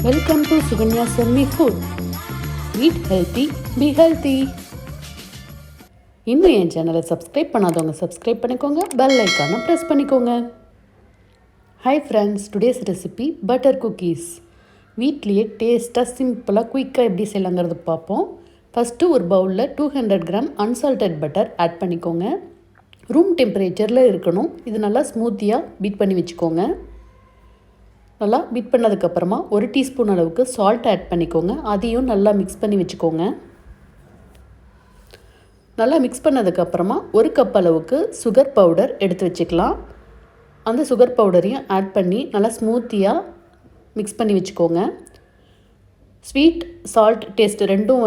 Welcome to Sukanya செம்மி food. Eat healthy, be healthy. இன்னும் என் சேனலை subscribe பண்ணாதவங்க சப்ஸ்கிரைப் பண்ணிக்கோங்க, பெல் ஐக்கானை ப்ரெஸ் பண்ணிக்கோங்க. Hi friends, today's recipe butter cookies. வீட்லேயே டேஸ்ட்டாக சிம்பிளாக குயிக்காக எப்படி செய்யலாங்கிறது பார்ப்போம். ஃபஸ்ட்டு ஒரு பவுலில் 200 கிராம் அன்சால்டட் பட்டர் ஆட் பண்ணிக்கோங்க. ரூம் டெம்பரேச்சரில் இருக்கணும். இது நல்லா ஸ்மூத்தியாக பீட் பண்ணி வச்சுக்கோங்க. நல்லா பீட் பண்ணதுக்கப்புறமா 1 டீஸ்பூன் அளவுக்கு சால்ட் ஆட் பண்ணிக்கோங்க. அதையும் நல்லா மிக்ஸ் பண்ணி வச்சுக்கோங்க. நல்லா மிக்ஸ் பண்ணதுக்கப்புறமா 1 கப் அளவுக்கு சுகர் பவுடர் எடுத்து வச்சுக்கலாம். அந்த சுகர் பவுடரையும் ஆட் பண்ணி நல்லா ஸ்மூத்தியாக மிக்ஸ் பண்ணி வச்சுக்கோங்க. ஸ்வீட் சால்ட் டேஸ்ட் ரெண்டும்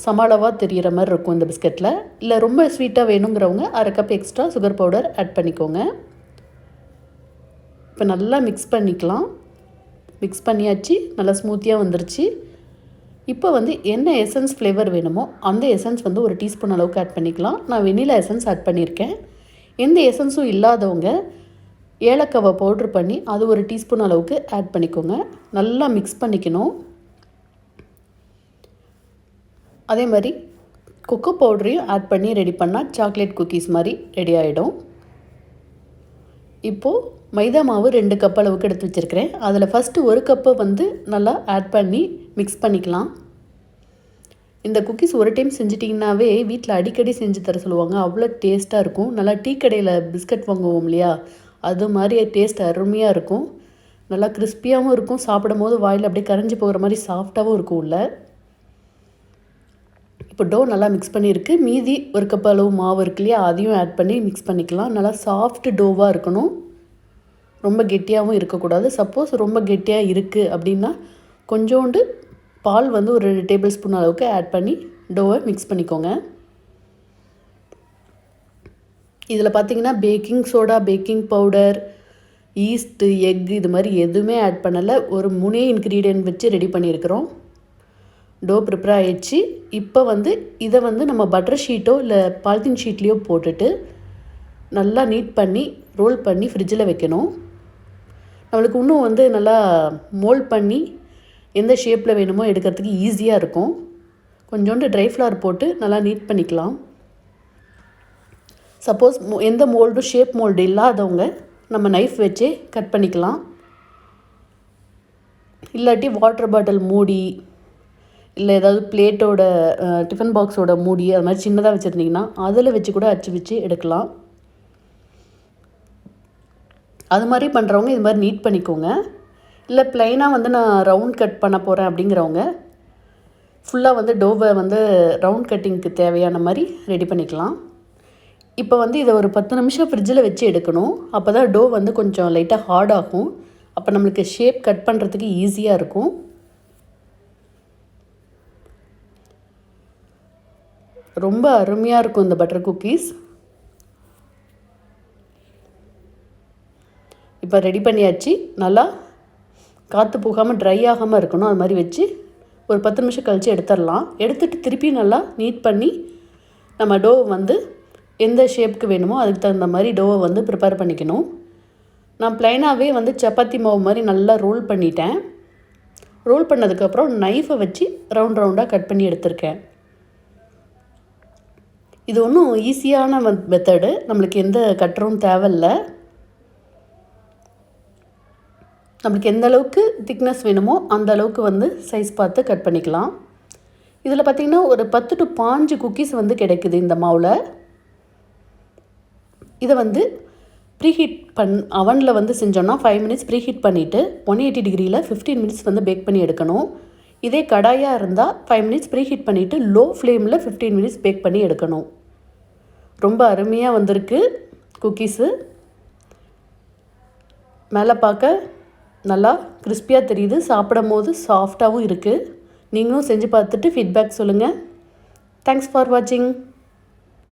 சமாளவாக தெரிகிற மாதிரி இருக்கும் இந்த பிஸ்கட்டில். இல்லை ரொம்ப ஸ்வீட்டாக வேணுங்கிறவங்க 1/2 cup extra sugar powder add பண்ணிக்கோங்க. இப்போ நல்லா மிக்ஸ் பண்ணிக்கலாம். மிக்ஸ் பண்ணியாச்சு, நல்லா ஸ்மூத்தியாக வந்துருச்சு. இப்போ என்ன எசன்ஸ் ஃப்ளேவர் வேணுமோ அந்த எசன்ஸ் 1 டீஸ்பூன் அளவுக்கு ஆட் பண்ணிக்கலாம். நான் வெனிலா எசன்ஸ் ஆட் பண்ணியிருக்கேன். எந்த எசன்ஸும் இல்லாதவங்க ஏலக்காவை பவுட்ரு பண்ணி அது 1 டீஸ்பூன் அளவுக்கு ஆட் பண்ணிக்கோங்க. நல்லா மிக்ஸ் பண்ணிக்கணும். அதே மாதிரி கொக்கோ பவுடரையும் ஆட் பண்ணி ரெடி பண்ணால் சாக்லேட் குக்கீஸ் மாதிரி ரெடி ஆகிடும். இப்போது மைதா மாவு 2 கப் அளவுக்கு எடுத்து வச்சுருக்கிறேன். அதில் ஃபஸ்ட்டு 1 கப்பை நல்லா ஆட் பண்ணி மிக்ஸ் பண்ணிக்கலாம். இந்த குக்கீஸ் ஒரு டைம் செஞ்சிட்டிங்கனாவே வீட்டில் அடிக்கடி செஞ்சு தர சொல்லுவாங்க. அவ்வளோ டேஸ்ட்டாக இருக்கும். நல்லா டீ கடையில் பிஸ்கட் வாங்குவோம் இல்லையா, அது மாதிரி டேஸ்ட் அருமையாக இருக்கும். நல்லா கிறிஸ்பியாகவும் இருக்கும். சாப்பிடும் போது வாயில் அப்படியே கரைஞ்சி போகிற மாதிரி சாஃப்டாகவும் இருக்கும் உள்ள. இப்போ டோ நல்லா மிக்ஸ் பண்ணியிருக்கு. மீதி 1 கப் அளவு மாவு இருக்கு இல்லையா, அதையும் ஆட் பண்ணி மிக்ஸ் பண்ணிக்கலாம். நல்லா சாஃப்ட் டோவாக இருக்கணும். ரொம்ப கெட்டியாகவும் இருக்கக்கூடாது. சப்போஸ் ரொம்ப கெட்டியாக இருக்குது அப்படின்னா கொஞ்சோண்டு பால் 1 2 டேபிள் ஸ்பூன் அளவுக்கு ஆட் பண்ணி டோவை மிக்ஸ் பண்ணிக்கோங்க. இதில் பார்த்திங்கன்னா baking soda, baking powder, yeast, egg இது மாதிரி எதுவுமே ஆட் பண்ணலை. ஒரு 3 இன்க்ரீடியன்ட் வச்சு ரெடி பண்ணியிருக்கிறோம். டோ ப்ரிப்பேர் ஆகிடுச்சு. இப்போ இதை நம்ம பட்டர் ஷீட்டோ இல்லை பாலித்தீன் ஷீட்லேயோ போட்டுட்டு நல்லா நீட் பண்ணி ரோல் பண்ணி ஃப்ரிட்ஜில் வைக்கணும். நம்மளுக்கு இன்னும் நல்லா மோல்ட் பண்ணி எந்த ஷேப்பில் வேணுமோ எடுக்கிறதுக்கு ஈஸியாக இருக்கும். கொஞ்சோண்டு ட்ரை ஃப்ளவர் போட்டு நல்லா நீட் பண்ணிக்கலாம். சப்போஸ் எந்த மோல்டும் ஷேப் மோல்டு இல்லாதவங்க நம்ம நைஃப் வச்சே கட் பண்ணிக்கலாம். இல்லாட்டி வாட்டர் பாட்டில் மூடி இல்லை ஏதாவது பிளேட்டோட டிஃபன் பாக்ஸோட மூடி அது மாதிரி சின்னதாக வச்சுருந்திங்கன்னா அதில் வச்சு கூட அச்சு வச்சு எடுக்கலாம். அது மாதிரி பண்ணுறவங்க இது மாதிரி நீட் பண்ணிக்கோங்க. இல்லை ப்ளைனாக நான் ரவுண்ட் கட் பண்ண போகிறேன் அப்படிங்கிறவங்க ஃபுல்லாக டோவை ரவுண்ட் கட்டிங்க்கு தேவையான மாதிரி ரெடி பண்ணிக்கலாம். இப்போ இதை ஒரு 10 நிமிஷம் ஃப்ரிட்ஜில் வச்சு எடுக்கணும். அப்போ தான் டோ கொஞ்சம் லைட்டாக ஹார்ட் ஆகும். அப்போ நம்மளுக்கு ஷேப் கட் பண்ணுறதுக்கு ஈஸியாக இருக்கும். ரொம்ப அருமையாக இருக்கும் இந்த பட்டர் குக்கீஸ். இப்போ ரெடி பண்ணியாச்சு. நல்லா காற்று போகாமல் ட்ரை ஆகாமல் இருக்கணும். அது மாதிரி வச்சு ஒரு 10 நிமிஷம் கழித்து எடுத்துடலாம். எடுத்துகிட்டு திருப்பி நல்லா நீட் பண்ணி நம்ம டோ எந்த ஷேப்புக்கு வேணுமோ அதுக்கு தகுந்த மாதிரி டோவை ப்ரிப்பேர் பண்ணிக்கணும். நான் ப்ளைனாகவே சப்பாத்தி மாவு மாதிரி நல்லா ரோல் பண்ணிட்டேன். ரோல் பண்ணதுக்கப்புறம் நைஃபை வச்சு ரவுண்டாக கட் பண்ணி எடுத்திருக்கேன். இது ஒன்றும் ஈஸியான மெத்தடு. நம்மளுக்கு எந்த கட்டரும் தேவையில்லை. நம்மளுக்கு எந்த அளவுக்கு திக்னஸ் வேணுமோ அந்த அளவுக்கு சைஸ் பார்த்து கட் பண்ணிக்கலாம். இதில் பார்த்திங்கன்னா ஒரு 10 to 15 குக்கீஸ் கிடைக்குது இந்த மாவில். இதை ப்ரீஹீட் அவனில் செஞ்சோன்னா 5 மினிட்ஸ் ப்ரீஹீட் பண்ணிவிட்டு 180 டிகிரியில் 15 மினிட்ஸ் பேக் பண்ணி எடுக்கணும். இதே கடாயாக இருந்தால் 5 மினிட்ஸ் ப்ரீஹீட் பண்ணிவிட்டு லோ ஃப்ளேமில் 15 மினிட்ஸ் பேக் பண்ணி எடுக்கணும். ரொம்ப அருமையாக வந்திருக்கு குக்கீஸு. மேலே பார்க்க நல்லா கிறிஸ்பியாக தெரியுது. சாப்பிடும் போது சாஃப்டாகவும் இருக்குது. நீங்களும் செஞ்சு பார்த்துட்டு ஃபீட்பேக் சொல்லுங்கள். தேங்க்ஸ் ஃபார் வாட்சிங்.